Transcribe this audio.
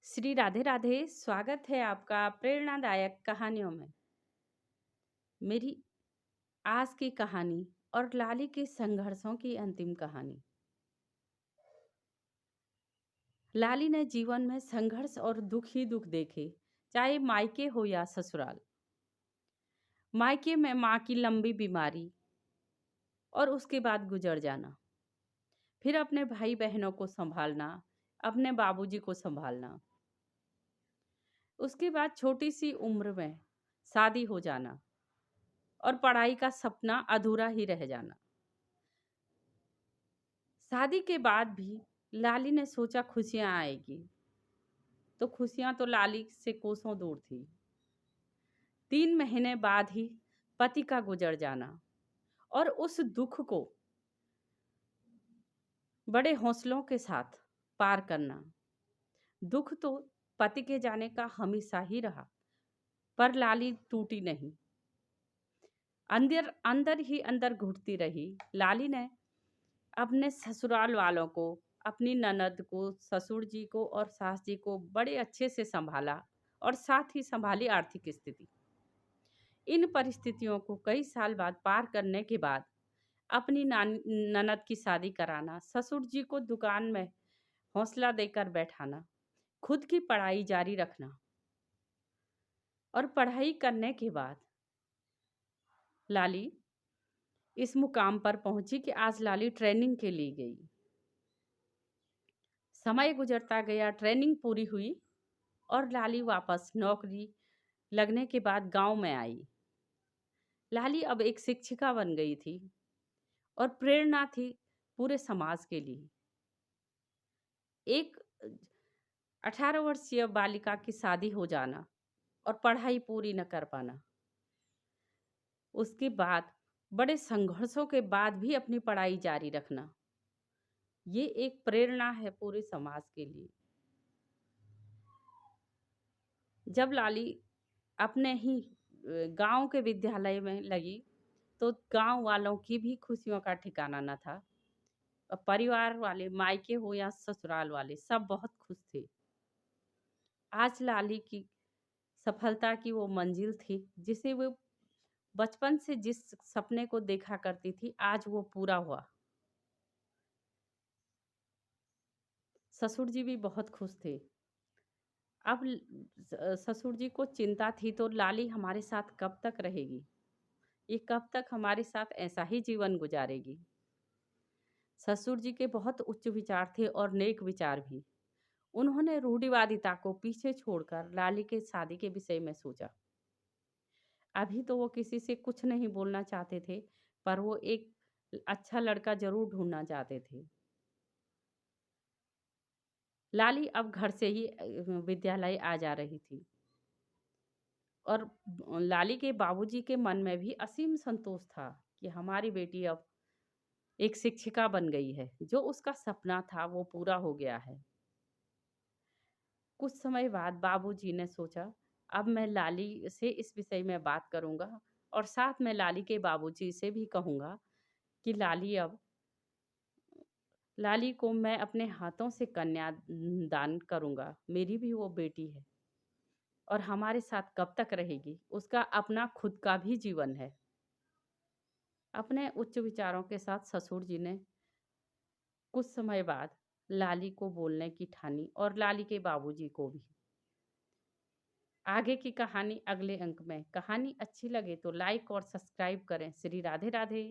श्री राधे राधे। स्वागत है आपका प्रेरणादायक कहानियों में। मेरी आज की कहानी और लाली के संघर्षों की अंतिम कहानी। लाली ने जीवन में संघर्ष और दुख ही दुख देखे, चाहे मायके हो या ससुराल। मायके में माँ की लंबी बीमारी और उसके बाद गुजर जाना, फिर अपने भाई बहनों को संभालना, अपने बाबूजी को संभालना। उसके बाद छोटी सी उम्र में शादी हो जाना और पढ़ाई का सपना अधूरा ही रह जाना। शादी के बाद भी लाली ने सोचा खुशियां आएगी, तो खुशियां तो लाली से कोसों दूर थी। 3 महीने बाद ही पति का गुजर जाना और उस दुख को बड़े हौसलों के साथ पार करना। दुख तो पति के जाने का हमेशा ही रहा, पर लाली टूटी नहीं, अंदर अंदर ही अंदर घुटती रही। लाली ने अपने ससुराल वालों को, अपनी ननद को, ससुर जी को और सास जी को बड़े अच्छे से संभाला और साथ ही संभाली आर्थिक स्थिति। इन परिस्थितियों को कई साल बाद पार करने के बाद अपनी ननद की शादी कराना, ससुर जी को दुकान में हौसला देकर बैठाना, खुद की पढ़ाई जारी रखना और पढ़ाई करने के बाद लाली इस मुकाम पर पहुंची कि आज लाली ट्रेनिंग के लिए गई। समय गुजरता गया, ट्रेनिंग पूरी हुई और लाली वापस नौकरी लगने के बाद गांव में आई। लाली अब एक शिक्षिका बन गई थी और प्रेरणा थी पूरे समाज के लिए। एक 18 वर्षीय बालिका की शादी हो जाना और पढ़ाई पूरी न कर पाना, उसके बाद बड़े संघर्षों के बाद भी अपनी पढ़ाई जारी रखना, ये एक प्रेरणा है पूरे समाज के लिए। जब लाली अपने ही गांव के विद्यालय में लगी तो गांव वालों की भी खुशियों का ठिकाना न था। परिवार वाले, मायके हो या ससुराल वाले, सब बहुत खुश थे। आज लाली की सफलता की वो मंजिल थी जिसे वो बचपन से जिस सपने को देखा करती थी, आज वो पूरा हुआ। ससुर जी भी बहुत खुश थे। अब ससुर जी को चिंता थी तो लाली हमारे साथ कब तक रहेगी, ये कब तक हमारे साथ ऐसा ही जीवन गुजारेगी। ससुर जी के बहुत उच्च विचार थे और नेक विचार भी। उन्होंने रूढ़िवादिता को पीछे छोड़कर लाली के शादी के विषय में सोचा। अभी तो वो किसी से कुछ नहीं बोलना चाहते थे, पर वो एक अच्छा लड़का जरूर ढूंढना चाहते थे। लाली अब घर से ही विद्यालय आ जा रही थी और लाली के बाबूजी के मन में भी असीम संतोष था कि हमारी बेटी अब एक शिक्षिका बन गई है, जो उसका सपना था वो पूरा हो गया है। कुछ समय बाद बाबूजी ने सोचा, अब मैं लाली से इस विषय में बात करूंगा और साथ में लाली के बाबूजी से भी कहूंगा कि लाली को मैं अपने हाथों से कन्या दान करूंगा। मेरी भी वो बेटी है और हमारे साथ कब तक रहेगी, उसका अपना खुद का भी जीवन है। अपने उच्च विचारों के साथ ससुर जी ने कुछ समय बाद लाली को बोलने की ठानी और लाली के बाबूजी को भी। आगे की कहानी अगले अंक में। कहानी अच्छी लगे तो लाइक और सब्सक्राइब करें। श्री राधे राधे।